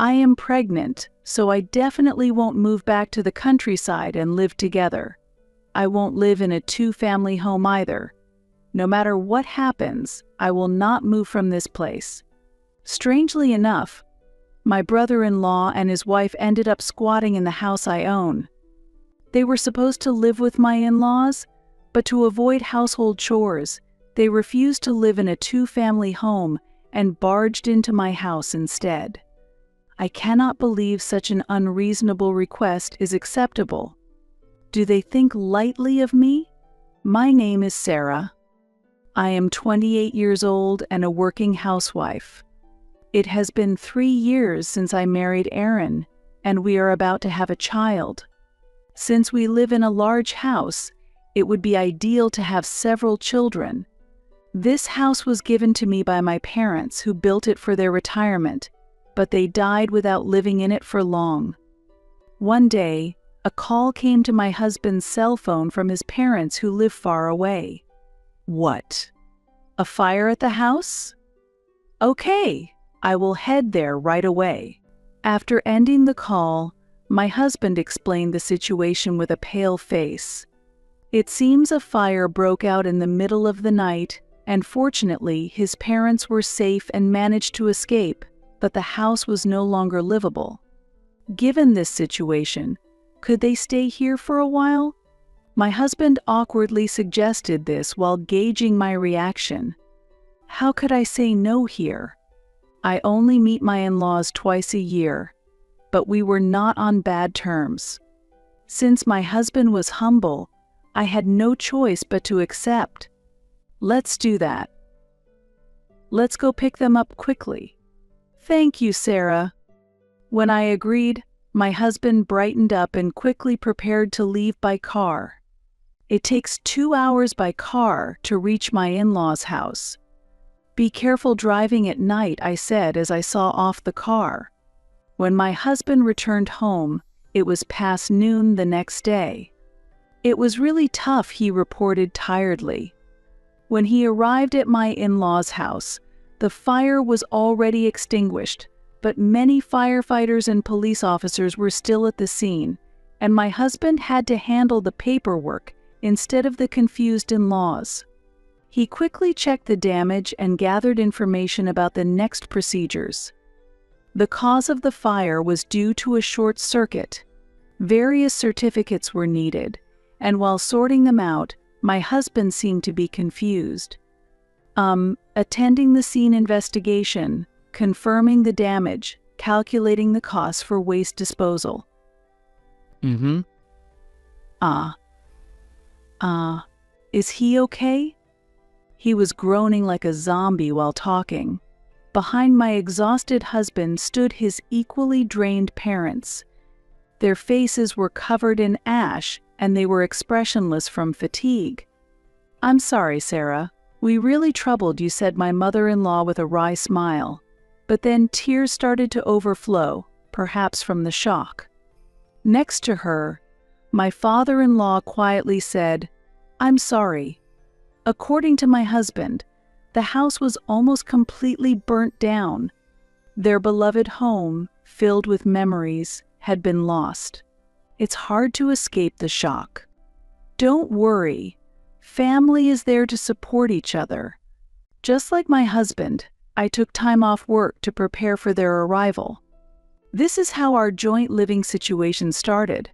I am pregnant, so I definitely won't move back to the countryside and live together. I won't live in a two-family home either. No matter what happens, I will not move from this place. Strangely enough, my brother-in-law and his wife ended up squatting in the house I own. They were supposed to live with my in-laws, but to avoid household chores, they refused to live in a two-family home and barged into my house instead. I cannot believe such an unreasonable request is acceptable. Do they think lightly of me? My name is Sarah. I am 28 years old and a working housewife. It has been 3 years since I married Aaron, and we are about to have a child. Since we live in a large house, it would be ideal to have several children. This house was given to me by my parents, who built it for their retirement, but they died without living in it for long. One day, a call came to my husband's cell phone from his parents who live far away. What? A fire at the house? Okay, I will head there right away. After ending the call, my husband explained the situation with a pale face. It seems a fire broke out in the middle of the night, and fortunately his parents were safe and managed to escape, but the house was no longer livable. Given this situation, could they stay here for a while? My husband awkwardly suggested this while gauging my reaction. How could I say no here? I only meet my in-laws twice a year, but we were not on bad terms. Since my husband was humble, I had no choice but to accept. Let's do that. Let's go pick them up quickly. Thank you, Sarah. When I agreed, my husband brightened up and quickly prepared to leave by car. It takes 2 hours by car to reach my in-laws' house. Be careful driving at night, I said as I saw off the car. When my husband returned home, it was past noon the next day. It was really tough, he reported tiredly. When he arrived at my in-laws' house, the fire was already extinguished, but many firefighters and police officers were still at the scene, and my husband had to handle the paperwork instead of the confused in-laws. He quickly checked the damage and gathered information about the next procedures. The cause of the fire was due to a short circuit. Various certificates were needed, and while sorting them out, my husband seemed to be confused. Attending the scene investigation, confirming the damage, calculating the costs for waste disposal. Is he okay? He was groaning like a zombie while talking. Behind my exhausted husband stood his equally drained parents. Their faces were covered in ash, and they were expressionless from fatigue. I'm sorry, Sarah. We really troubled you, said my mother-in-law with a wry smile. But then tears started to overflow, perhaps from the shock. Next to her, my father-in-law quietly said, I'm sorry. According to my husband, the house was almost completely burnt down. Their beloved home, filled with memories, had been lost. It's hard to escape the shock. Don't worry. Family is there to support each other. Just like my husband, I took time off work to prepare for their arrival. This is how our joint living situation started.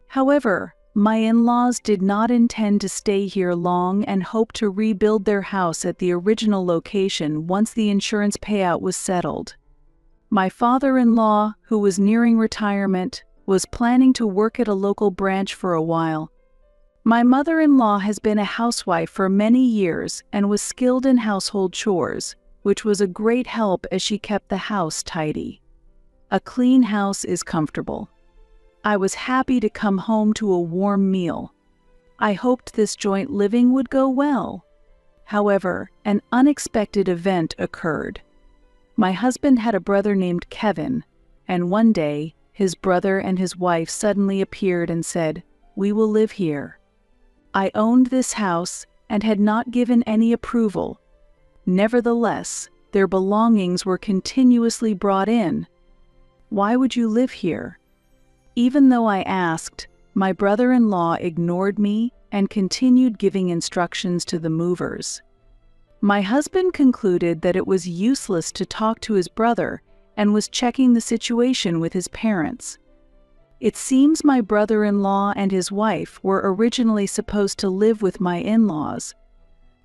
However, my in-laws did not intend to stay here long and hoped to rebuild their house at the original location once the insurance payout was settled. My father-in-law, who was nearing retirement, was planning to work at a local branch for a while. My mother-in-law has been a housewife for many years and was skilled in household chores, which was a great help as she kept the house tidy. A clean house is comfortable. I was happy to come home to a warm meal. I hoped this joint living would go well. However, an unexpected event occurred. My husband had a brother named Kevin, and one day, his brother and his wife suddenly appeared and said, "We will live here." I owned this house and had not given any approval. Nevertheless, their belongings were continuously brought in. Why would you live here?" Even though I asked, my brother-in-law ignored me and continued giving instructions to the movers. My husband concluded that it was useless to talk to his brother and was checking the situation with his parents. It seems my brother-in-law and his wife were originally supposed to live with my in-laws.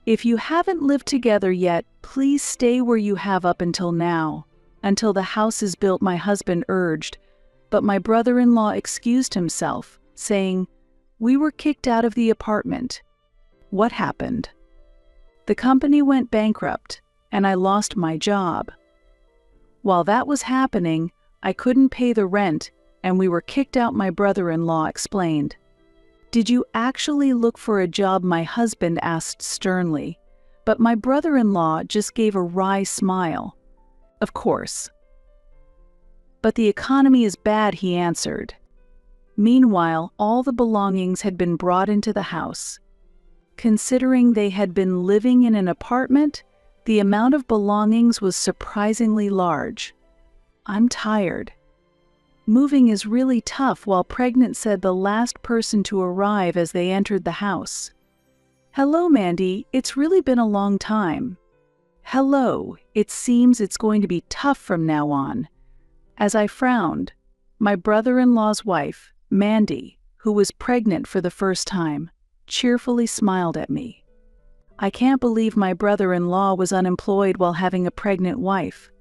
If you haven't lived together yet, please stay where you have up until now, until the house is built, my husband urged, but my brother-in-law excused himself, saying, "We were kicked out of the apartment." What happened? The company went bankrupt, and I lost my job. While that was happening, I couldn't pay the rent, and we were kicked out, my brother-in-law explained. "Did you actually look for a job?" my husband asked sternly, but my brother-in-law just gave a wry smile. "Of course." "But the economy is bad," he answered. Meanwhile, all the belongings had been brought into the house. Considering they had been living in an apartment, the amount of belongings was surprisingly large. "I'm tired. Moving is really tough," while pregnant, said the last person to arrive as they entered the house. "Hello, Mandy, it's really been a long time." "Hello, it seems it's going to be tough from now on." As I frowned, my brother-in-law's wife, Mandy, who was pregnant for the first time, cheerfully smiled at me. I can't believe my brother-in-law was unemployed while having a pregnant wife.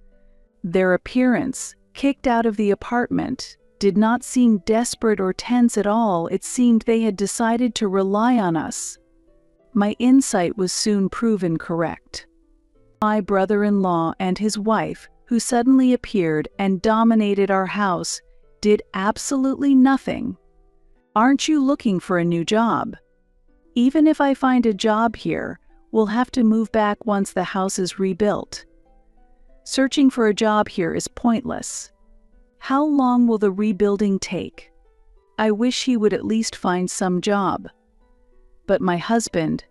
Their appearance, kicked out of the apartment, did not seem desperate or tense at all. It seemed they had decided to rely on us. My insight was soon proven correct. My brother-in-law and his wife, who suddenly appeared and dominated our house, did absolutely nothing. "Aren't you looking for a new job?" "Even if I find a job here, we'll have to move back once the house is rebuilt. Searching for a job here is pointless. How long will the rebuilding take? I wish he would at least find some job." But my husband,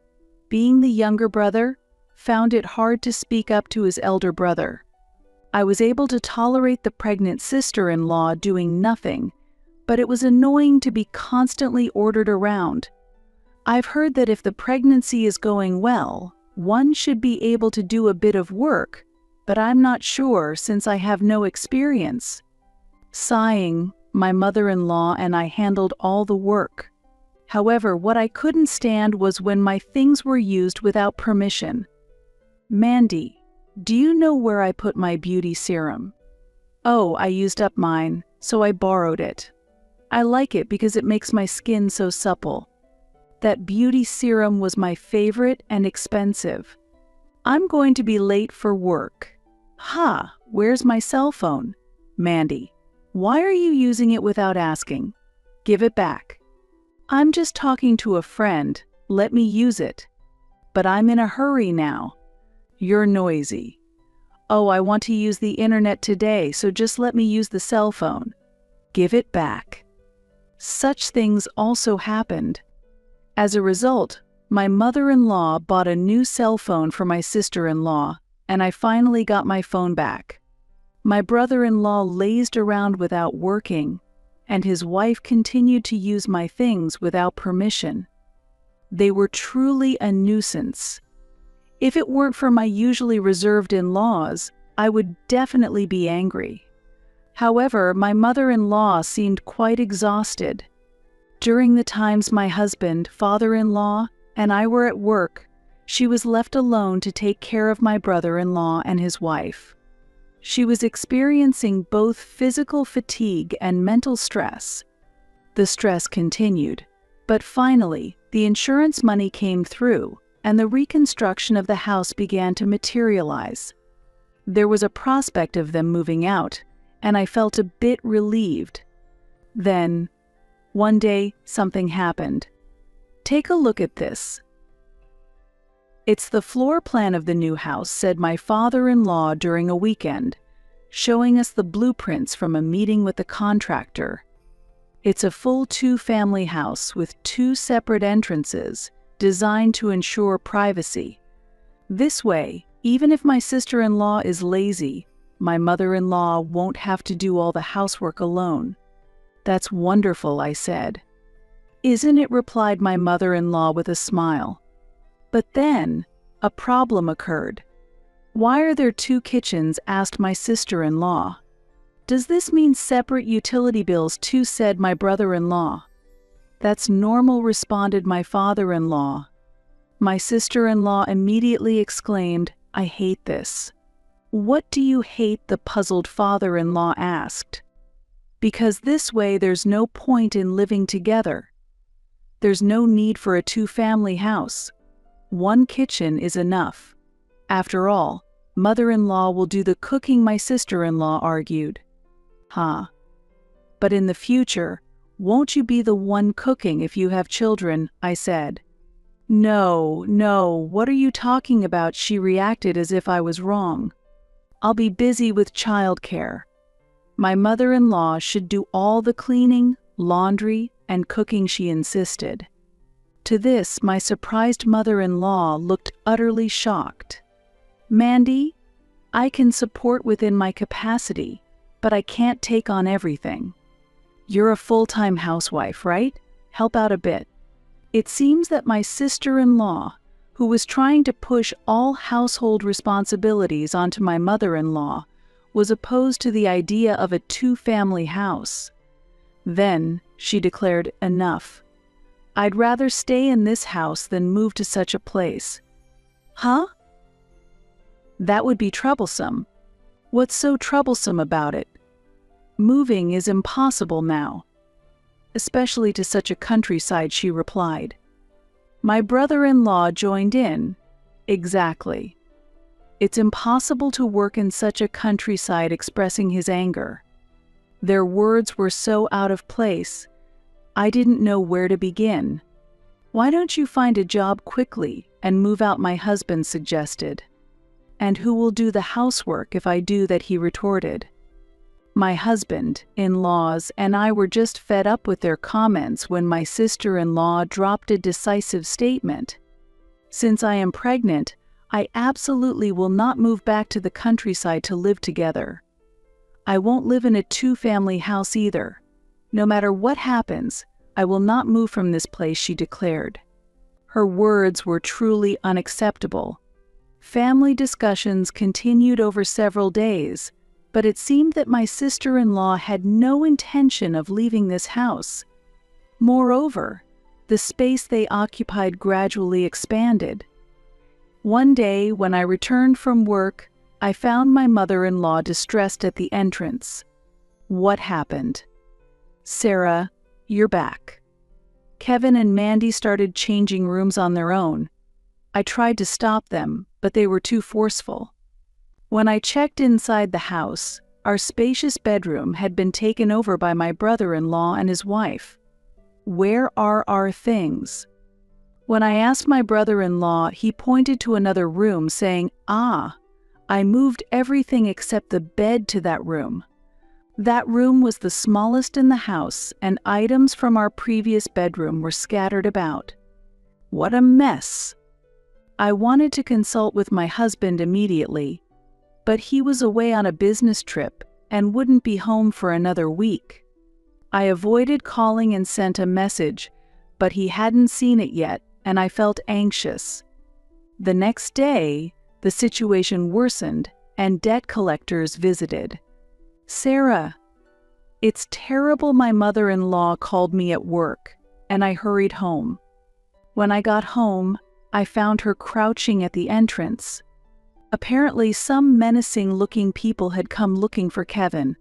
being the younger brother, found it hard to speak up to his elder brother. I was able to tolerate the pregnant sister-in-law doing nothing, but it was annoying to be constantly ordered around. I've heard that if the pregnancy is going well, one should be able to do a bit of work, but I'm not sure since I have no experience. Sighing, my mother-in-law and I handled all the work. However, what I couldn't stand was when my things were used without permission. "Mandy, do you know where I put my beauty serum?" "Oh, I used up mine, so I borrowed it. I like it because it makes my skin so supple. That beauty serum was my favorite and expensive. I'm going to be late for work." "Ha, where's my cell phone?" "Mandy, why are you using it without asking? Give it back." "I'm just talking to a friend, let me use it." "But I'm in a hurry now." "You're noisy." "Oh, I want to use the internet today, so just let me use the cell phone." "Give it back." Such things also happened. As a result, my mother-in-law bought a new cell phone for my sister-in-law, and I finally got my phone back. My brother-in-law lazed around without working, and his wife continued to use my things without permission. They were truly a nuisance. If it weren't for my usually reserved in-laws, I would definitely be angry. However, my mother-in-law seemed quite exhausted. During the times my husband, father-in-law, and I were at work, she was left alone to take care of my brother-in-law and his wife. She was experiencing both physical fatigue and mental stress. The stress continued, but finally, the insurance money came through, and the reconstruction of the house began to materialize. There was a prospect of them moving out, and I felt a bit relieved. Then, one day, something happened. Take a look at this. "It's the floor plan of the new house," said my father-in-law during a weekend, showing us the blueprints from a meeting with the contractor. It's a full two-family house with 2 separate entrances, designed to ensure privacy. This way, even if my sister-in-law is lazy, my mother-in-law won't have to do all the housework alone." "That's wonderful," I said. "Isn't it?" replied my mother-in-law with a smile. But then, a problem occurred. "Why are there two kitchens?" asked my sister-in-law. "Does this mean separate utility bills too?" said my brother-in-law. "That's normal," responded my father-in-law. My sister-in-law immediately exclaimed, "I hate this." "What do you hate?" the puzzled father-in-law asked. "Because this way there's no point in living together. There's no need for a two-family house. One kitchen is enough. After all, mother-in-law will do the cooking," my sister-in-law argued. "Huh. But in the future, won't you be the one cooking if you have children?" I said. "No, no, what are you talking about?" she reacted as if I was wrong. "I'll be busy with childcare. My mother-in-law should do all the cleaning, laundry, and cooking," she insisted. To this, my surprised mother-in-law looked utterly shocked. "Mandy, I can support within my capacity, but I can't take on everything. You're a full-time housewife, right? Help out a bit." It seems that my sister-in-law, who was trying to push all household responsibilities onto my mother-in-law, was opposed to the idea of a two-family house. Then, she declared, "Enough. I'd rather stay in this house than move to such a place." "Huh? That would be troublesome." "What's so troublesome about it? Moving is impossible now, especially to such a countryside," she replied. My brother-in-law joined in. "Exactly. It's impossible to work in such a countryside," expressing his anger. Their words were so out of place, I didn't know where to begin. "Why don't you find a job quickly and move out?" my husband suggested. "And who will do the housework if I do that?" he retorted. My husband-in-laws and I were just fed up with their comments when my sister-in-law dropped a decisive statement. "Since I am pregnant, I absolutely will not move back to the countryside to live together. I won't live in a two-family house either. No matter what happens, I will not move from this place," she declared. Her words were truly unacceptable. Family discussions continued over several days, but it seemed that my sister-in-law had no intention of leaving this house. Moreover, the space they occupied gradually expanded. One day, when I returned from work, I found my mother-in-law distressed at the entrance. "What happened?" "Sarah, you're back. Kevin and Mandy started changing rooms on their own. I tried to stop them, but they were too forceful. When I checked inside the house, our spacious bedroom had been taken over by my brother-in-law and his wife. Where are our things?" When I asked my brother-in-law, he pointed to another room, saying, "Ah, I moved everything except the bed to that room." That room was the smallest in the house, and items from our previous bedroom were scattered about. What a mess! I wanted to consult with my husband immediately, but he was away on a business trip and wouldn't be home for another week. I avoided calling and sent a message, but he hadn't seen it yet, and I felt anxious. The next day, the situation worsened, and debt collectors visited. "Sarah, it's terrible," my mother-in-law called me at work, and I hurried home. When I got home, I found her crouching at the entrance. Apparently, some menacing-looking people had come looking for Kevin.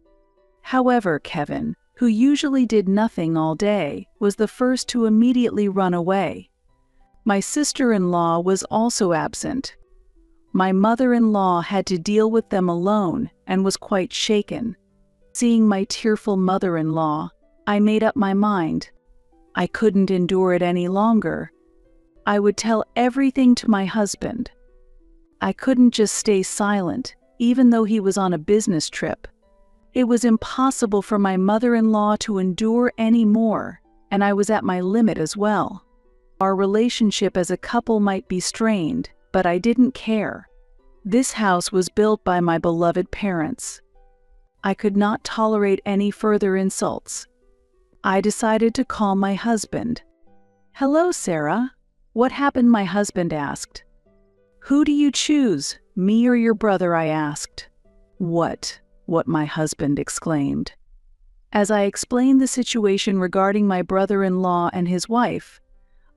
However, Kevin, who usually did nothing all day, was the first to immediately run away. My sister-in-law was also absent. My mother-in-law had to deal with them alone and was quite shaken. Seeing my tearful mother-in-law, I made up my mind. I couldn't endure it any longer. I would tell everything to my husband. I couldn't just stay silent, even though he was on a business trip. It was impossible for my mother-in-law to endure any more, and I was at my limit as well. Our relationship as a couple might be strained, but I didn't care. This house was built by my beloved parents. I could not tolerate any further insults. I decided to call my husband. "Hello, Sarah. What happened?" my husband asked. "Who do you choose, me or your brother?" I asked. What my husband exclaimed. As I explained the situation regarding my brother-in-law and his wife,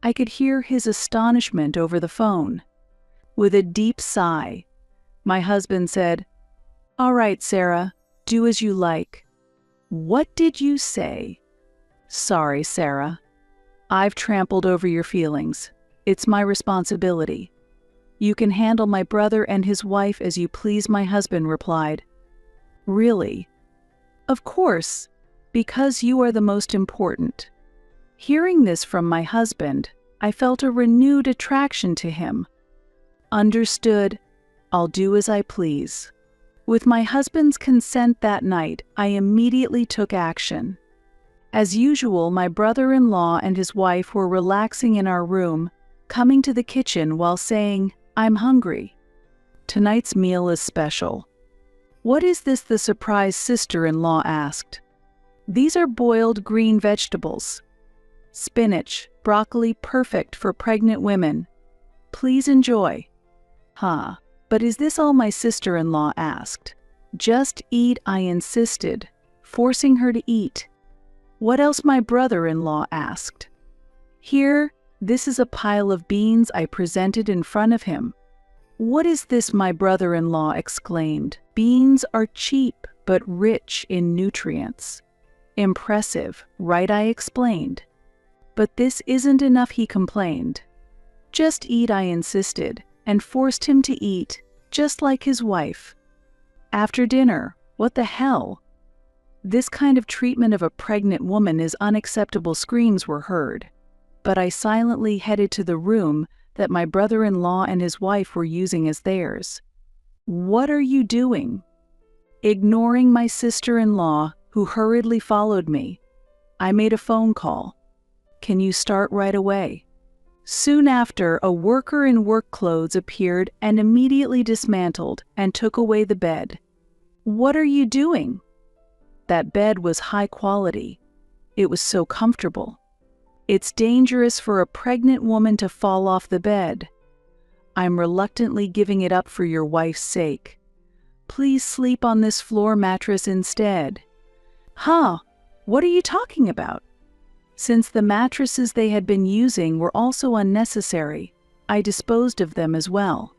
I could hear his astonishment over the phone. With a deep sigh, my husband said, "All right, Sarah, do as you like." "What did you say?" "Sorry, Sarah. I've trampled over your feelings. It's my responsibility. You can handle my brother and his wife as you please," my husband replied. "Really?" "Of course, because you are the most important." Hearing this from my husband, I felt a renewed attraction to him. Understood. I'll do as I please. With my husband's consent that night, I immediately took action. As usual, my brother-in-law and his wife were relaxing in our room, coming to the kitchen while saying, "I'm hungry. Tonight's meal is special." "What is this?" the surprised sister-in-law asked. "These are boiled green vegetables. Spinach, broccoli, perfect for pregnant women. Please enjoy." "Huh, but is this all?" my sister-in-law asked. "Just eat," I insisted, forcing her to eat. "What else?" my brother-in-law asked. "Here, this is a pile of beans," I presented in front of him. "What is this?" my brother-in-law exclaimed. "Beans are cheap, but rich in nutrients." "Impressive, right?" I explained. "But this isn't enough," he complained. "Just eat," I insisted, and forced him to eat, just like his wife. After dinner, what the hell? This kind of treatment of a pregnant woman is unacceptable. Screams were heard, but I silently headed to the room that my brother-in-law and his wife were using as theirs. "What are you doing?" Ignoring my sister-in-law, who hurriedly followed me, I made a phone call. "Can you start right away?" Soon after, a worker in work clothes appeared and immediately dismantled and took away the bed. "What are you doing?" That bed was high quality. It was so comfortable. "It's dangerous for a pregnant woman to fall off the bed." "I'm reluctantly giving it up for your wife's sake. Please sleep on this floor mattress instead." "Huh? What are you talking about?" Since the mattresses they had been using were also unnecessary, I disposed of them as well.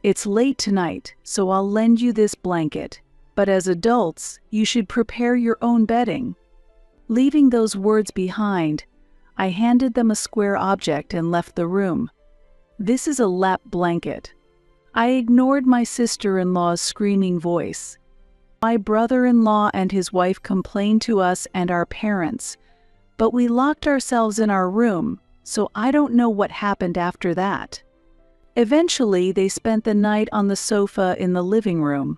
"It's late tonight, so I'll lend you this blanket. But as adults, you should prepare your own bedding." Leaving those words behind, I handed them a square object and left the room. "This is a lap blanket." I ignored my sister-in-law's screaming voice. My brother-in-law and his wife complained to us and our parents, but we locked ourselves in our room, so I don't know what happened after that. Eventually, they spent the night on the sofa in the living room.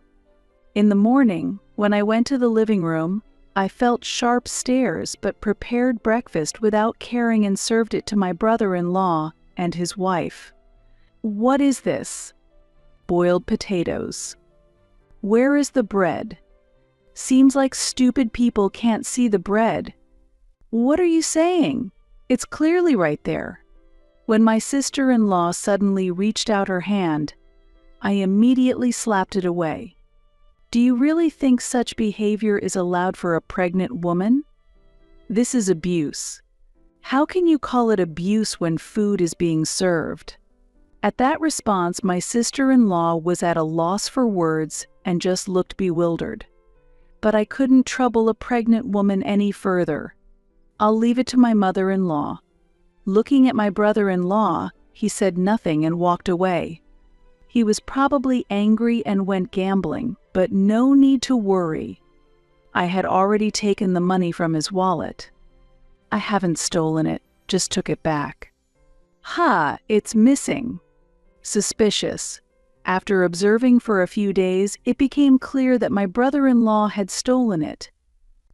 In the morning, when I went to the living room, I felt sharp stares but prepared breakfast without caring and served it to my brother-in-law and his wife. "What is this?" "Boiled potatoes." "Where is the bread?" "Seems like stupid people can't see the bread." "What are you saying? It's clearly right there." When my sister-in-law suddenly reached out her hand, I immediately slapped it away. "Do you really think such behavior is allowed for a pregnant woman? This is abuse. How can you call it abuse when food is being served?" At that response, my sister-in-law was at a loss for words and just looked bewildered. But I couldn't trouble a pregnant woman any further. "I'll leave it to my mother-in-law." Looking at my brother-in-law, he said nothing and walked away. He was probably angry and went gambling, but no need to worry. I had already taken the money from his wallet. "I haven't stolen it, just took it back." "Ha, it's missing." Suspicious. After observing for a few days, it became clear that my brother-in-law had stolen it.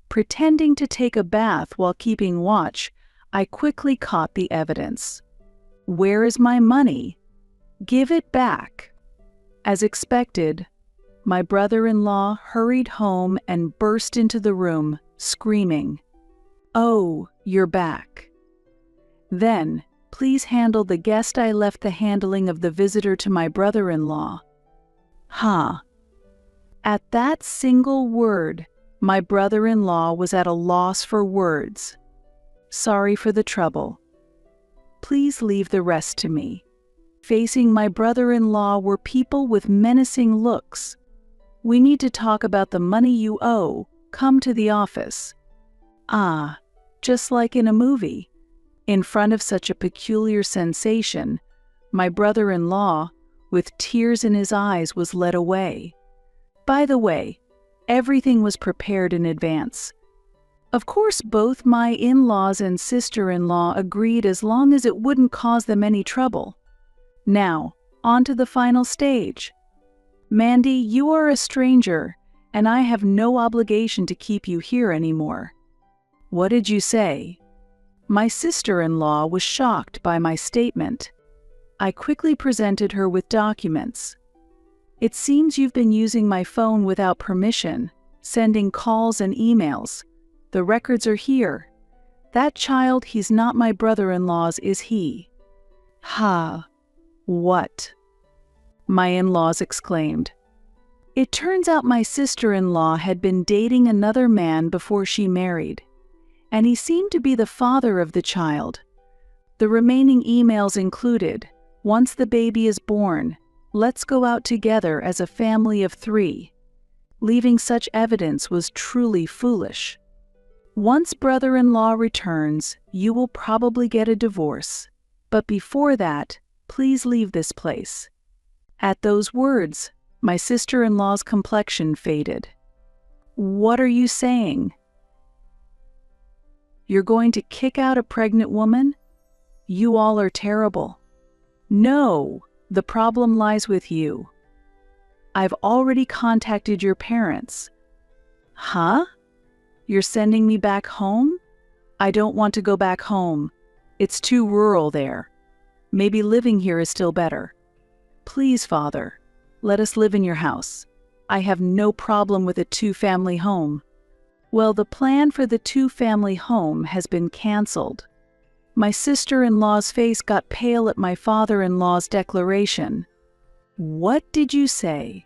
Pretending to take a bath while keeping watch, I quickly caught the evidence. "Where is my money? Give it back." As expected, my brother-in-law hurried home and burst into the room, screaming, "Oh, you're back. Then, please handle the guest. I left the handling of the visitor to my brother-in-law." Ha! At that single word, my brother-in-law was at a loss for words. "Sorry for the trouble. Please leave the rest to me." Facing my brother-in-law were people with menacing looks. "We need to talk about the money you owe. Come to the office." Ah, just like in a movie. In front of such a peculiar sensation, my brother-in-law, with tears in his eyes, was led away. By the way, everything was prepared in advance. Of course, both my in-laws and sister-in-law agreed as long as it wouldn't cause them any trouble. Now, on to the final stage. "Mandy, you are a stranger, and I have no obligation to keep you here anymore." "What did you say?" My sister-in-law was shocked by my statement. I quickly presented her with documents. "It seems you've been using my phone without permission, sending calls and emails. The records are here. That child, he's not my brother-in-law's, is he?" "Ha! What?" my in-laws exclaimed. It turns out my sister-in-law had been dating another man before she married, and he seemed to be the father of the child. The remaining emails included, "Once the baby is born, let's go out together as a family of 3. Leaving such evidence was truly foolish. "Once brother-in-law returns, you will probably get a divorce. But before that, please leave this place." At those words, my sister-in-law's complexion faded. "What are you saying? You're going to kick out a pregnant woman? You all are terrible." "No, the problem lies with you. I've already contacted your parents." "Huh? You're sending me back home?" "I don't want to go back home. It's too rural there. Maybe living here is still better. Please, Father, let us live in your house. I have no problem with a 2-family home." Well, the plan for the 2-family home has been canceled. My sister-in-law's face got pale at my father-in-law's declaration. "What did you say?"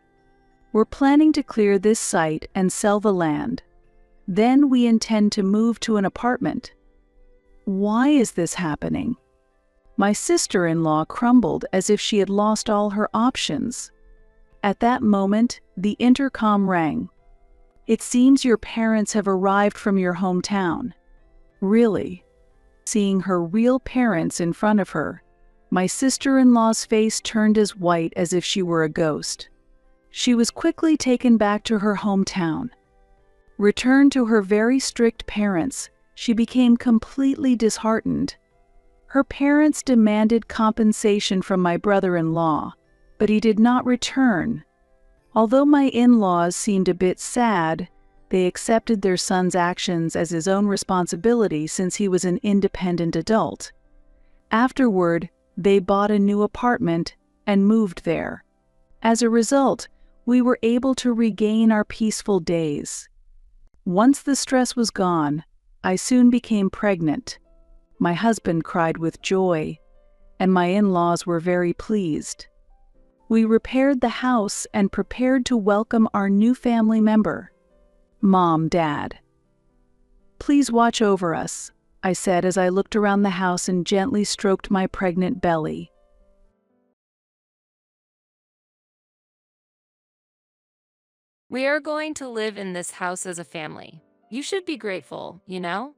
"We're planning to clear this site and sell the land. Then we intend to move to an apartment." "Why is this happening?" My sister-in-law crumbled as if she had lost all her options. At that moment, the intercom rang. "It seems your parents have arrived from your hometown." "Really?" Seeing her real parents in front of her, my sister-in-law's face turned as white as if she were a ghost. She was quickly taken back to her hometown. Returned to her very strict parents, she became completely disheartened. Her parents demanded compensation from my brother-in-law, but he did not return. Although my in-laws seemed a bit sad, they accepted their son's actions as his own responsibility since he was an independent adult. Afterward, they bought a new apartment and moved there. As a result, we were able to regain our peaceful days. Once the stress was gone, I soon became pregnant. My husband cried with joy, and my in-laws were very pleased. We repaired the house and prepared to welcome our new family member. "Mom, Dad, please watch over us," I said as I looked around the house and gently stroked my pregnant belly. "We are going to live in this house as a family. You should be grateful, you know?"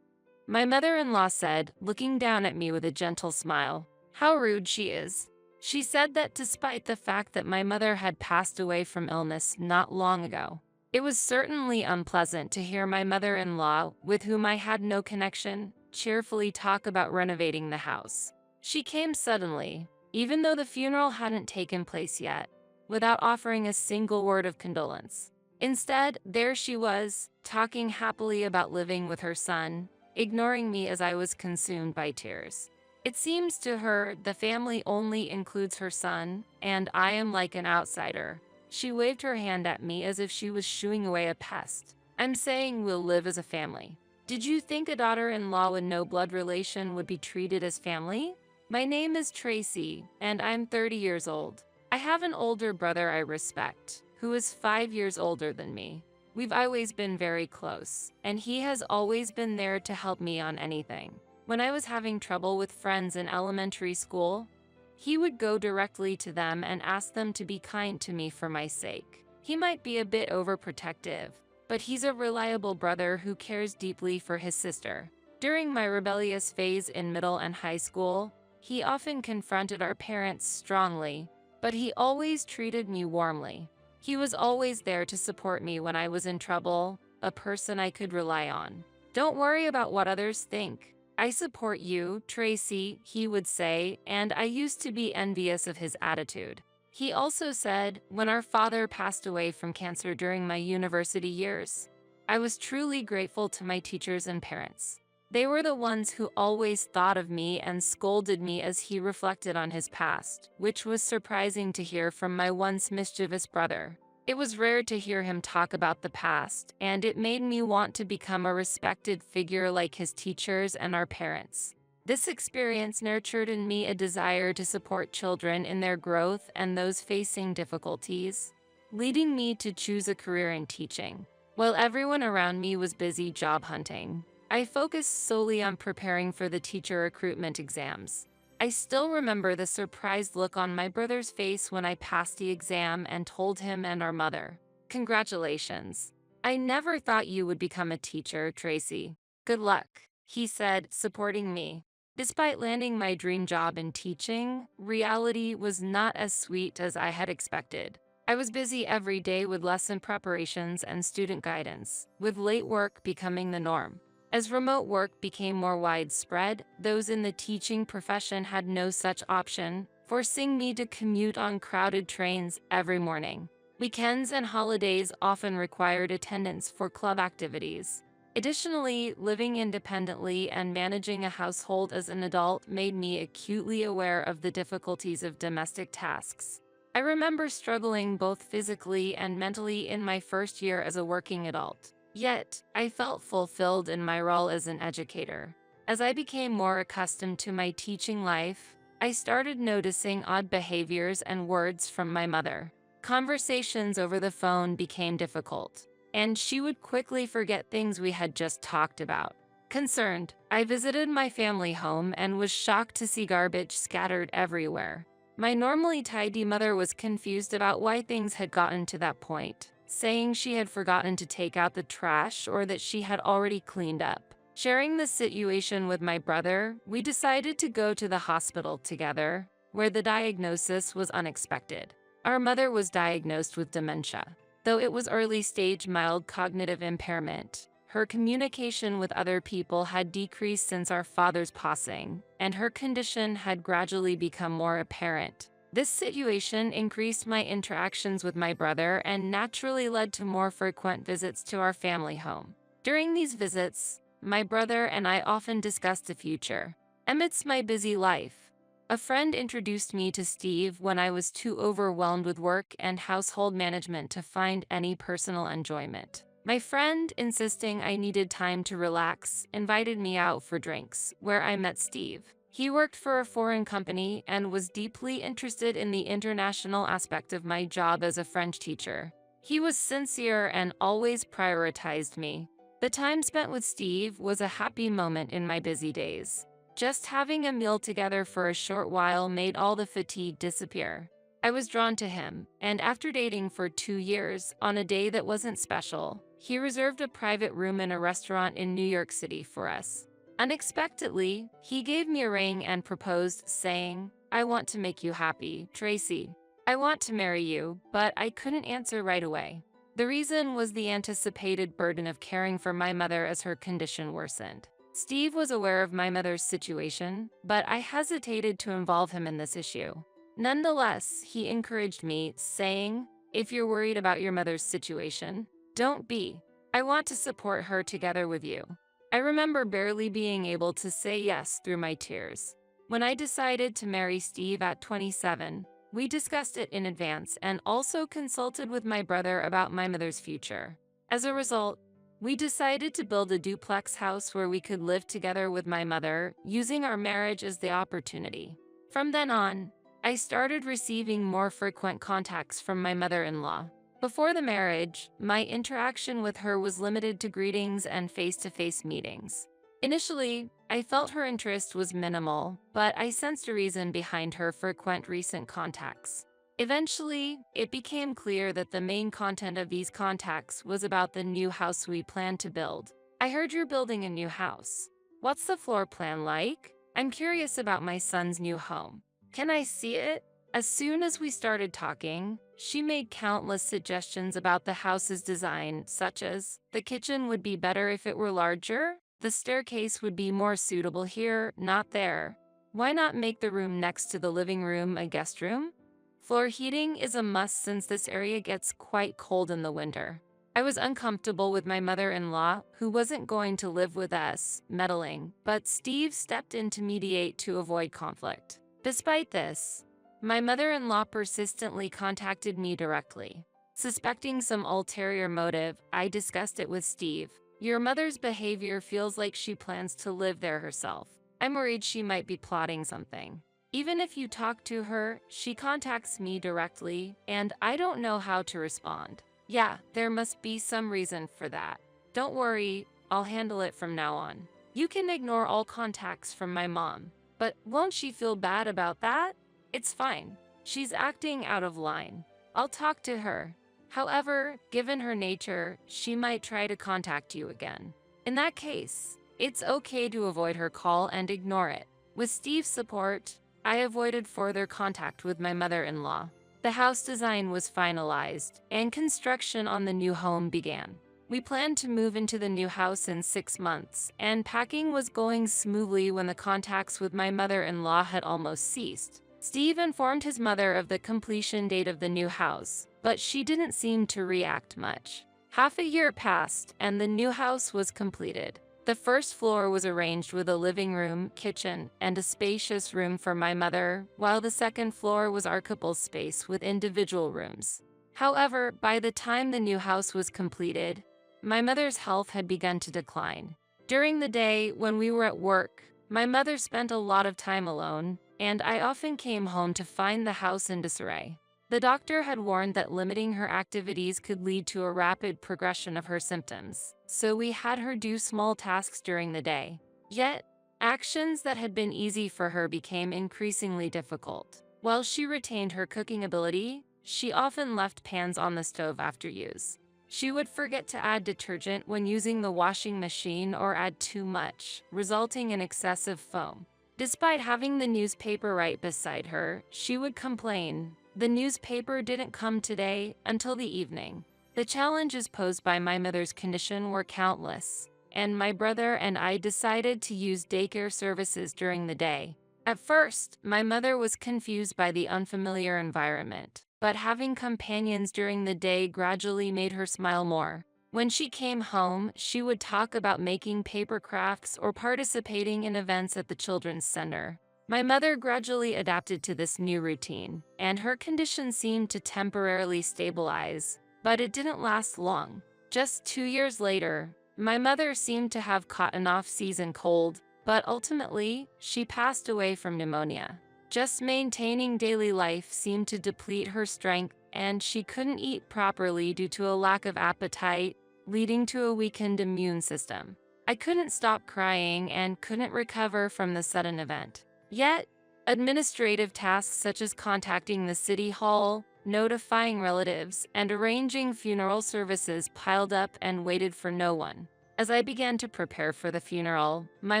my mother-in-law said, looking down at me with a gentle smile. How rude she is. She said that despite the fact that my mother had passed away from illness not long ago, it was certainly unpleasant to hear my mother-in-law, with whom I had no connection, cheerfully talk about renovating the house. She came suddenly, even though the funeral hadn't taken place yet, without offering a single word of condolence. Instead, there she was, talking happily about living with her son, ignoring me as I was consumed by tears. It seems to her the family only includes her son, and I am like an outsider. She waved her hand at me as if she was shooing away a pest. I'm saying we'll live as a family. Did you think a daughter-in-law with no blood relation would be treated as family? My name is Tracy, and I'm 30 years old. I have an older brother I respect, who is 5 years older than me. We've always been very close, and he has always been there to help me on anything. When I was having trouble with friends in elementary school, he would go directly to them and ask them to be kind to me for my sake. He might be a bit overprotective, but he's a reliable brother who cares deeply for his sister. During my rebellious phase in middle and high school, he often confronted our parents strongly, but he always treated me warmly. He was always there to support me when I was in trouble, a person I could rely on. Don't worry about what others think. I support you, Tracy, he would say, and I used to be envious of his attitude. He also said, when our father passed away from cancer during my university years, I was truly grateful to my teachers and parents. They were the ones who always thought of me and scolded me as he reflected on his past, which was surprising to hear from my once mischievous brother. It was rare to hear him talk about the past, and it made me want to become a respected figure like his teachers and our parents. This experience nurtured in me a desire to support children in their growth and those facing difficulties, leading me to choose a career in teaching. While everyone around me was busy job hunting, I focused solely on preparing for the teacher recruitment exams. I still remember the surprised look on my brother's face when I passed the exam and told him and our mother, "Congratulations. I never thought you would become a teacher, Tracy. Good luck," he said, supporting me. Despite landing my dream job in teaching, reality was not as sweet as I had expected. I was busy every day with lesson preparations and student guidance, with late work becoming the norm. As remote work became more widespread, those in the teaching profession had no such option, forcing me to commute on crowded trains every morning. Weekends and holidays often required attendance for club activities. Additionally, living independently and managing a household as an adult made me acutely aware of the difficulties of domestic tasks. I remember struggling both physically and mentally in my first year as a working adult. Yet, I felt fulfilled in my role as an educator. As I became more accustomed to my teaching life, I started noticing odd behaviors and words from my mother. Conversations over the phone became difficult, and she would quickly forget things we had just talked about. Concerned, I visited my family home and was shocked to see garbage scattered everywhere. My normally tidy mother was confused about why things had gotten to that point, saying she had forgotten to take out the trash or that she had already cleaned up. Sharing the situation with my brother, we decided to go to the hospital together, where the diagnosis was unexpected. Our mother was diagnosed with dementia. Though it was early-stage mild cognitive impairment, her communication with other people had decreased since our father's passing, and her condition had gradually become more apparent. This situation increased my interactions with my brother and naturally led to more frequent visits to our family home. During these visits, my brother and I often discussed the future. Amidst my busy life, a friend introduced me to Steve when I was too overwhelmed with work and household management to find any personal enjoyment. My friend, insisting I needed time to relax, invited me out for drinks, where I met Steve. He worked for a foreign company and was deeply interested in the international aspect of my job as a French teacher. He was sincere and always prioritized me. The time spent with Steve was a happy moment in my busy days. Just having a meal together for a short while made all the fatigue disappear. I was drawn to him, and after dating for 2 years, on a day that wasn't special, he reserved a private room in a restaurant in New York City for us. Unexpectedly, he gave me a ring and proposed, saying, "I want to make you happy, Tracy. I want to marry you," but I couldn't answer right away. The reason was the anticipated burden of caring for my mother as her condition worsened. Steve was aware of my mother's situation, but I hesitated to involve him in this issue. Nonetheless, he encouraged me, saying, "If you're worried about your mother's situation, don't be. I want to support her together with you." I remember barely being able to say yes through my tears. When I decided to marry Steve at 27, we discussed it in advance and also consulted with my brother about my mother's future. As a result, we decided to build a duplex house where we could live together with my mother, using our marriage as the opportunity. From then on, I started receiving more frequent contacts from my mother-in-law. Before the marriage, my interaction with her was limited to greetings and face-to-face meetings. Initially, I felt her interest was minimal, but I sensed a reason behind her frequent recent contacts. Eventually, it became clear that the main content of these contacts was about the new house we plan to build. I heard you're building a new house. What's the floor plan like? I'm curious about my son's new home. Can I see it? As soon as we started talking, she made countless suggestions about the house's design, such as, the kitchen would be better if it were larger, the staircase would be more suitable here, not there. Why not make the room next to the living room a guest room? Floor heating is a must since this area gets quite cold in the winter. I was uncomfortable with my mother-in-law, who wasn't going to live with us, meddling, but Steve stepped in to mediate to avoid conflict. Despite this, my mother-in-law persistently contacted me directly. Suspecting some ulterior motive, I discussed it with Steve. Your mother's behavior feels like she plans to live there herself. I'm worried she might be plotting something. Even if you talk to her, she contacts me directly, and I don't know how to respond. Yeah, there must be some reason for that. Don't worry, I'll handle it from now on. You can ignore all contacts from my mom. But won't she feel bad about that? It's fine. She's acting out of line. I'll talk to her. However, given her nature, she might try to contact you again. In that case, it's okay to avoid her call and ignore it. With Steve's support, I avoided further contact with my mother-in-law. The house design was finalized, and construction on the new home began. We planned to move into the new house in 6 months, and packing was going smoothly when the contacts with my mother-in-law had almost ceased. Steve informed his mother of the completion date of the new house, but she didn't seem to react much. Half a year passed, and the new house was completed. The first floor was arranged with a living room, kitchen, and a spacious room for my mother, while the second floor was our couple's space with individual rooms. However, by the time the new house was completed, my mother's health had begun to decline. During the day, when we were at work, my mother spent a lot of time alone, and I often came home to find the house in disarray. The doctor had warned that limiting her activities could lead to a rapid progression of her symptoms, so we had her do small tasks during the day. Yet, actions that had been easy for her became increasingly difficult. While she retained her cooking ability, she often left pans on the stove after use. She would forget to add detergent when using the washing machine or add too much, resulting in excessive foam. Despite having the newspaper right beside her, she would complain, "The newspaper didn't come today until the evening." The challenges posed by my mother's condition were countless, and my brother and I decided to use daycare services during the day. At first, my mother was confused by the unfamiliar environment, but having companions during the day gradually made her smile more. When she came home, she would talk about making paper crafts or participating in events at the children's center. My mother gradually adapted to this new routine, and her condition seemed to temporarily stabilize, but it didn't last long. Just 2 years later, my mother seemed to have caught an off-season cold, but ultimately, she passed away from pneumonia. Just maintaining daily life seemed to deplete her strength, and she couldn't eat properly due to a lack of appetite, leading to a weakened immune system. I couldn't stop crying and couldn't recover from the sudden event. Yet, administrative tasks such as contacting the city hall, notifying relatives, and arranging funeral services piled up and waited for no one. As I began to prepare for the funeral, my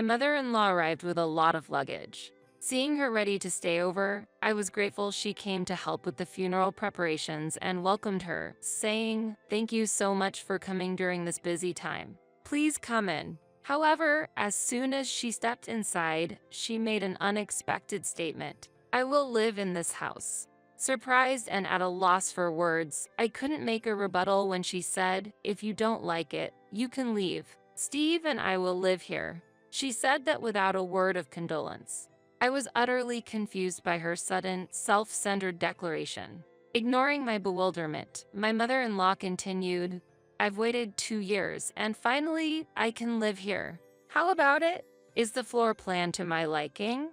mother-in-law arrived with a lot of luggage. Seeing her ready to stay over, I was grateful she came to help with the funeral preparations and welcomed her, saying, "Thank you so much for coming during this busy time. Please come in." However, as soon as she stepped inside, she made an unexpected statement. "I will live in this house." Surprised and at a loss for words, I couldn't make a rebuttal when she said, "If you don't like it, you can leave. Steve and I will live here." She said that without a word of condolence. I was utterly confused by her sudden, self-centered declaration. Ignoring my bewilderment, my mother-in-law continued, I've waited 2 years, and finally, I can live here. How about it? Is the floor plan to my liking?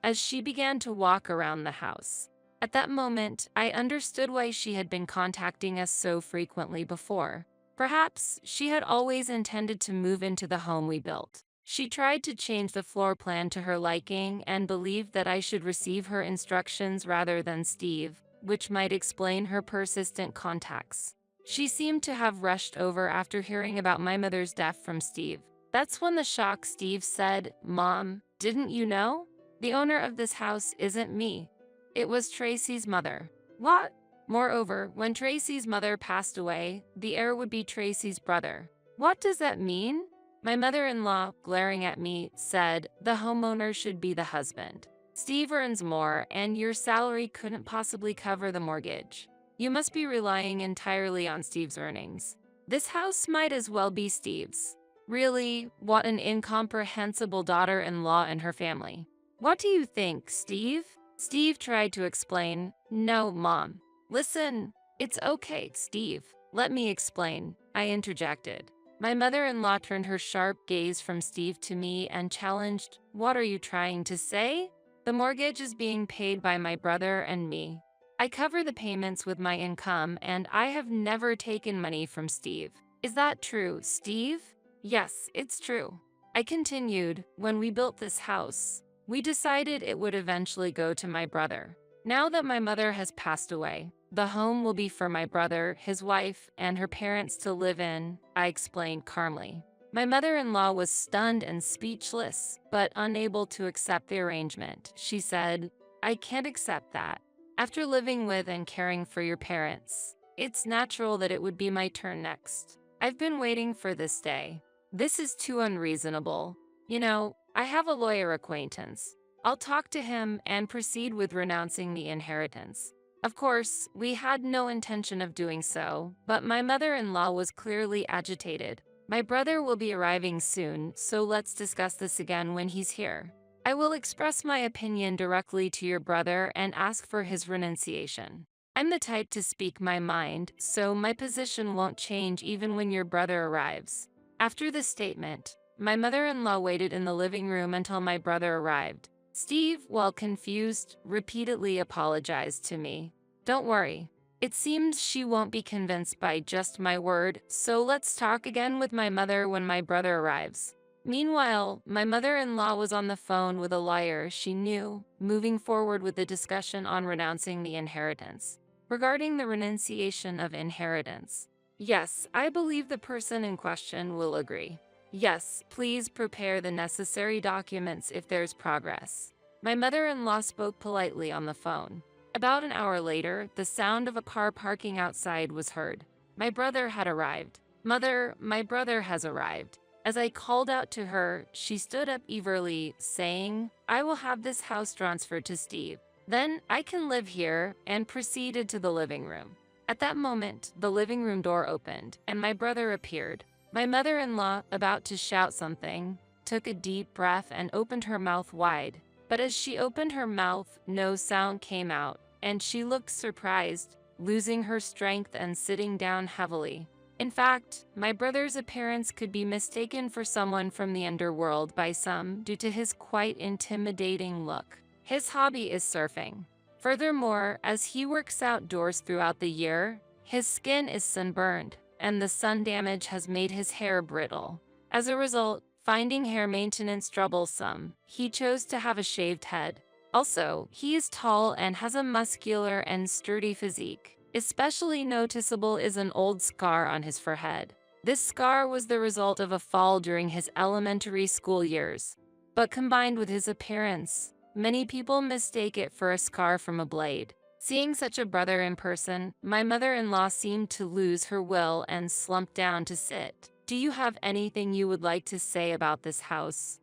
As she began to walk around the house. At that moment, I understood why she had been contacting us so frequently before. Perhaps she had always intended to move into the home we built. She tried to change the floor plan to her liking and believed that I should receive her instructions rather than Steve, which might explain her persistent contacts. She seemed to have rushed over after hearing about my mother's death from Steve. That's when the shocked Steve said, Mom, didn't you know? The owner of this house isn't me. It was Tracy's mother. What? Moreover, when Tracy's mother passed away, the heir would be Tracy's brother. What does that mean? My mother-in-law, glaring at me, said, the homeowner should be the husband. Steve earns more, and your salary couldn't possibly cover the mortgage. You must be relying entirely on Steve's earnings. This house might as well be Steve's. Really, what an incomprehensible daughter-in-law and her family. What do you think, Steve? Steve tried to explain. No, Mom. Listen, it's okay, Steve. Let me explain, I interjected. My mother-in-law turned her sharp gaze from Steve to me and challenged, What are you trying to say? The mortgage is being paid by my brother and me. I cover the payments with my income, and I have never taken money from Steve. Is that true, Steve? Yes, it's true. I continued, when we built this house, we decided it would eventually go to my brother. Now that my mother has passed away, the home will be for my brother, his wife, and her parents to live in, I explained calmly. My mother-in-law was stunned and speechless, but unable to accept the arrangement. She said, I can't accept that. After living with and caring for your parents, it's natural that it would be my turn next. I've been waiting for this day. This is too unreasonable. You know, I have a lawyer acquaintance. I'll talk to him and proceed with renouncing the inheritance. Of course, we had no intention of doing so, but my mother-in-law was clearly agitated. My brother will be arriving soon, so let's discuss this again when he's here. I will express my opinion directly to your brother and ask for his renunciation. I'm the type to speak my mind, so my position won't change even when your brother arrives. After this statement, my mother-in-law waited in the living room until my brother arrived. Steve, while confused, repeatedly apologized to me. Don't worry. It seems she won't be convinced by just my word, so let's talk again with my mother when my brother arrives. Meanwhile, my mother-in-law was on the phone with a lawyer she knew, moving forward with the discussion on renouncing the inheritance. Regarding the renunciation of inheritance, yes, I believe the person in question will agree. Yes, please prepare the necessary documents if there's progress. My mother-in-law spoke politely on the phone. About an hour later, the sound of a car parking outside was heard. My brother had arrived. Mother, my brother has arrived. As I called out to her, she stood up eagerly, saying, I will have this house transferred to Steve. Then I can live here, and proceeded to the living room. At that moment, the living room door opened, and my brother appeared. My mother-in-law, about to shout something, took a deep breath and opened her mouth wide. But as she opened her mouth, no sound came out, and she looked surprised, losing her strength and sitting down heavily. In fact, my brother's appearance could be mistaken for someone from the underworld by some due to his quite intimidating look. His hobby is surfing. Furthermore, as he works outdoors throughout the year, his skin is sunburned, and the sun damage has made his hair brittle. As a result, finding hair maintenance troublesome, he chose to have a shaved head. Also, he is tall and has a muscular and sturdy physique. Especially noticeable is an old scar on his forehead. This scar was the result of a fall during his elementary school years. But combined with his appearance, many people mistake it for a scar from a blade. Seeing such a brother in person, my mother-in-law seemed to lose her will and slumped down to sit. Do you have anything you would like to say about this house?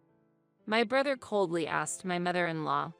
My brother coldly asked my mother-in-law.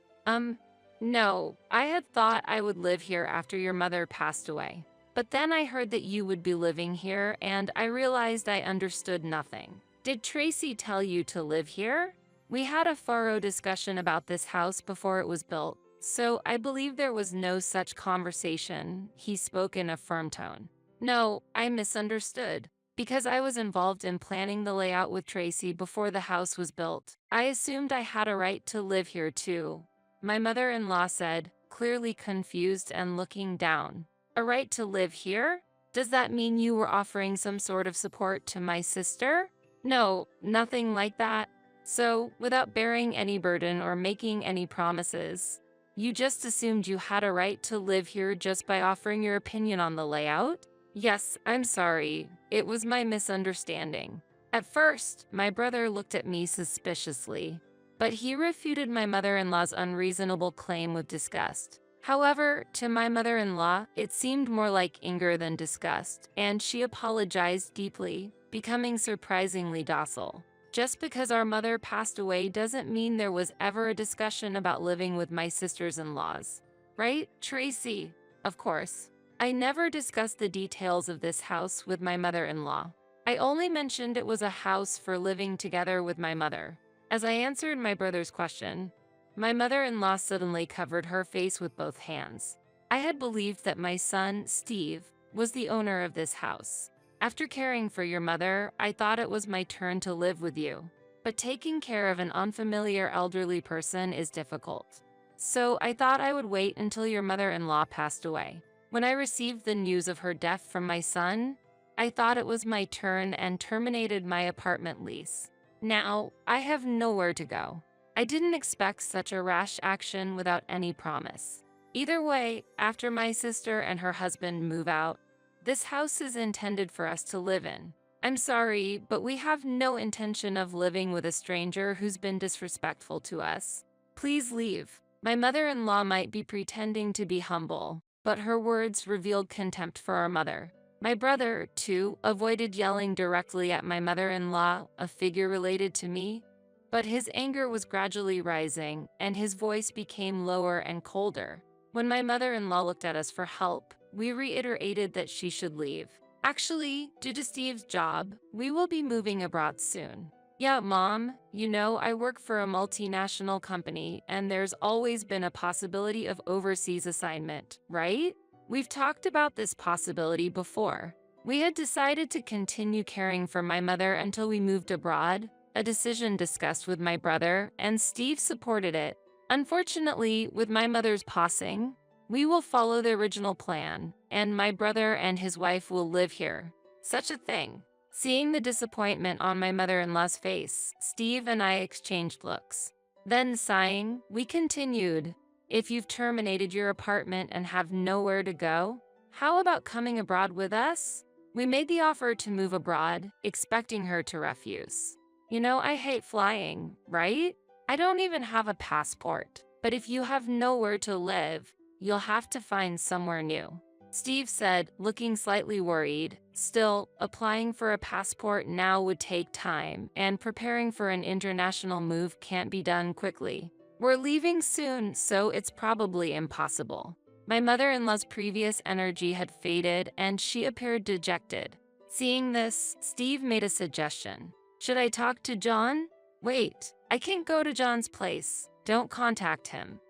No, I had thought I would live here after your mother passed away. But then I heard that you would be living here, and I realized I understood nothing. Did Tracy tell you to live here? We had a thorough discussion about this house before it was built, so I believe there was no such conversation. He spoke in a firm tone. No, I misunderstood. Because I was involved in planning the layout with Tracy before the house was built, I assumed I had a right to live here too. My mother-in-law said, clearly confused and looking down. A right to live here? Does that mean you were offering some sort of support to my sister? No, nothing like that. So, without bearing any burden or making any promises, you just assumed you had a right to live here just by offering your opinion on the layout? Yes, I'm sorry. It was my misunderstanding. At first, my brother looked at me suspiciously, but he refuted my mother-in-law's unreasonable claim with disgust. However, to my mother-in-law, it seemed more like anger than disgust, and she apologized deeply, becoming surprisingly docile. Just because our mother passed away doesn't mean there was ever a discussion about living with my sisters-in-laws. Right, Tracy? Of course. I never discussed the details of this house with my mother-in-law. I only mentioned it was a house for living together with my mother. As I answered my brother's question, my mother-in-law suddenly covered her face with both hands. I had believed that my son, Steve, was the owner of this house. After caring for your mother, I thought it was my turn to live with you. But taking care of an unfamiliar elderly person is difficult. So I thought I would wait until your mother-in-law passed away. When I received the news of her death from my son, I thought it was my turn and terminated my apartment lease. Now, I have nowhere to go. I didn't expect such a rash action without any promise. Either way, after my sister and her husband move out, this house is intended for us to live in. I'm sorry, but we have no intention of living with a stranger who's been disrespectful to us. Please leave. My mother-in-law might be pretending to be humble, but her words revealed contempt for our mother. My brother, too, avoided yelling directly at my mother-in-law, a figure related to me, but his anger was gradually rising, and his voice became lower and colder. When my mother-in-law looked at us for help, we reiterated that she should leave. Actually, due to Steve's job, we will be moving abroad soon. Yeah, Mom, you know I work for a multinational company, and there's always been a possibility of overseas assignment, right? We've talked about this possibility before. We had decided to continue caring for my mother until we moved abroad, a decision discussed with my brother, and Steve supported it. Unfortunately, with my mother's passing, we will follow the original plan, and my brother and his wife will live here. Such a thing. Seeing the disappointment on my mother-in-law's face, Steve and I exchanged looks. Then, sighing, we continued. If you've terminated your apartment and have nowhere to go, how about coming abroad with us? We made the offer to move abroad, expecting her to refuse. You know, I hate flying, right? I don't even have a passport. But if you have nowhere to live, you'll have to find somewhere new. Steve said, looking slightly worried. Still, applying for a passport now would take time, and preparing for an international move can't be done quickly. We're leaving soon, so it's probably impossible. My mother-in-law's previous energy had faded, and she appeared dejected. Seeing this, Steve made a suggestion. Should I talk to John? Wait, I can't go to John's place. Don't contact him.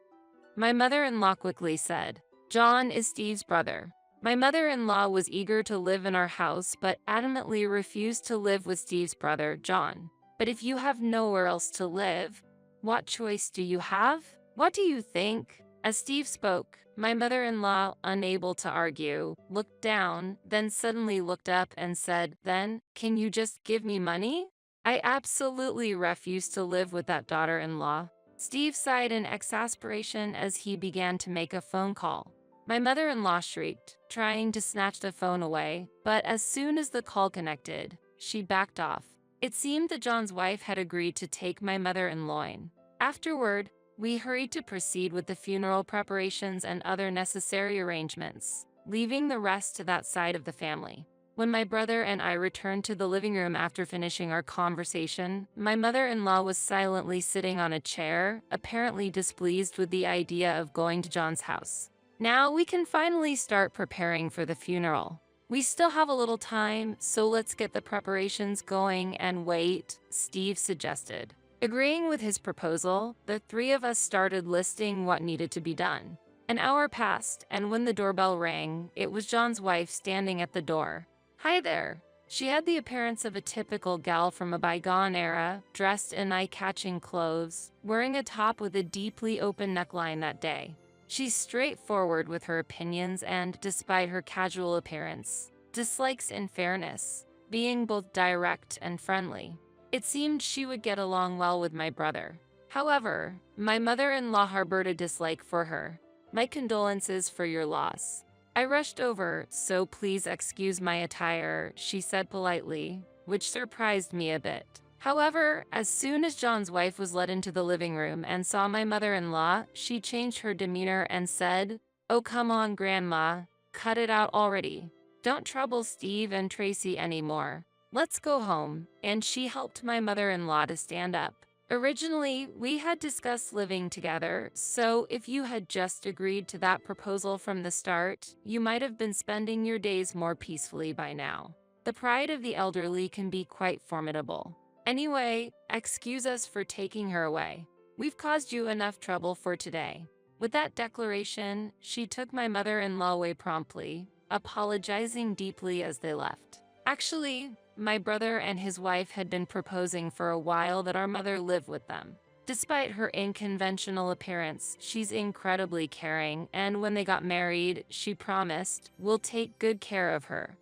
My mother-in-law quickly said, John is Steve's brother. My mother-in-law was eager to live in our house, but adamantly refused to live with Steve's brother, John. But if you have nowhere else to live, what choice do you have? What do you think? As Steve spoke, my mother-in-law, unable to argue, looked down, then suddenly looked up and said, Then, can you just give me money? I absolutely refuse to live with that daughter-in-law. Steve sighed in exasperation as he began to make a phone call. My mother-in-law shrieked, trying to snatch the phone away, but as soon as the call connected, she backed off. It seemed that John's wife had agreed to take my mother-in-law in. Afterward, we hurried to proceed with the funeral preparations and other necessary arrangements, leaving the rest to that side of the family. When my brother and I returned to the living room after finishing our conversation, my mother-in-law was silently sitting on a chair, apparently displeased with the idea of going to John's house. Now we can finally start preparing for the funeral. We still have a little time, so let's get the preparations going and wait, Steve suggested. Agreeing with his proposal, the three of us started listing what needed to be done. An hour passed, and when the doorbell rang, it was John's wife standing at the door. "Hi there." She had the appearance of a typical gal from a bygone era, dressed in eye-catching clothes, wearing a top with a deeply open neckline that day. She's straightforward with her opinions and, despite her casual appearance, dislikes in fairness, being both direct and friendly. It seemed she would get along well with my brother. However, my mother-in-law harbored a dislike for her. "My condolences for your loss." I rushed over, "So please excuse my attire," she said politely, which surprised me a bit. However, as soon as John's wife was led into the living room and saw my mother-in-law, she changed her demeanor and said, "Oh, come on, Grandma. Cut it out already. Don't trouble Steve and Tracy anymore. Let's go home," and she helped my mother-in-law to stand up. Originally, we had discussed living together, so if you had just agreed to that proposal from the start, you might have been spending your days more peacefully by now. The pride of the elderly can be quite formidable. Anyway, excuse us for taking her away. We've caused you enough trouble for today. With that declaration, she took my mother-in-law away promptly, apologizing deeply as they left. Actually, my brother and his wife had been proposing for a while that our mother live with them. Despite her unconventional appearance, she's incredibly caring, and when they got married, she promised, "We'll take good care of her."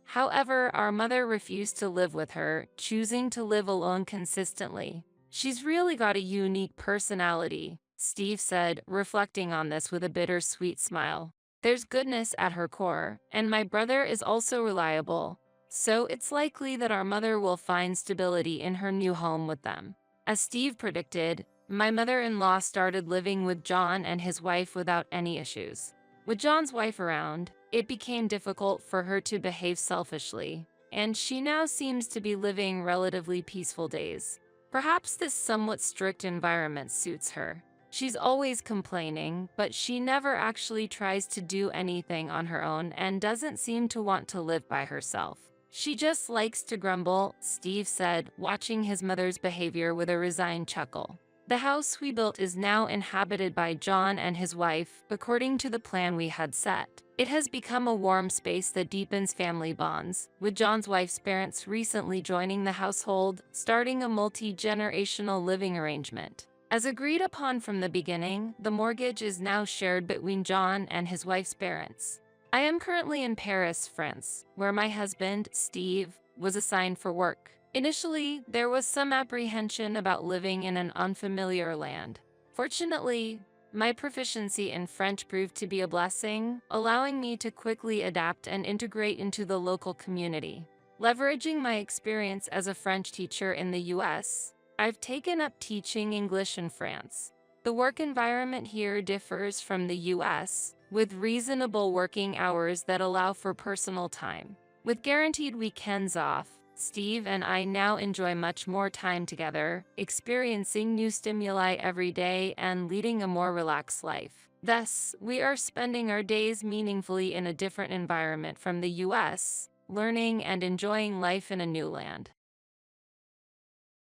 However, our mother refused to live with her, choosing to live alone consistently. "She's really got a unique personality," Steve said, reflecting on this with a bittersweet smile. "There's goodness at her core, and my brother is also reliable. So it's likely that our mother will find stability in her new home with them." As Steve predicted, my mother-in-law started living with John and his wife without any issues. With John's wife around, it became difficult for her to behave selfishly, and she now seems to be living relatively peaceful days. Perhaps this somewhat strict environment suits her. She's always complaining, but she never actually tries to do anything on her own and doesn't seem to want to live by herself. "She just likes to grumble," Steve said, watching his mother's behavior with a resigned chuckle. The house we built is now inhabited by John and his wife, according to the plan we had set. It has become a warm space that deepens family bonds, with John's wife's parents recently joining the household, starting a multi-generational living arrangement. As agreed upon from the beginning, the mortgage is now shared between John and his wife's parents. I am currently in Paris, France, where my husband, Steve, was assigned for work. Initially, there was some apprehension about living in an unfamiliar land. Fortunately, my proficiency in French proved to be a blessing, allowing me to quickly adapt and integrate into the local community. Leveraging my experience as a French teacher in the US, I've taken up teaching English in France. The work environment here differs from the US, with reasonable working hours that allow for personal time. With guaranteed weekends off, Steve and I now enjoy much more time together, experiencing new stimuli every day and leading a more relaxed life. Thus, we are spending our days meaningfully in a different environment from the US, learning and enjoying life in a new land.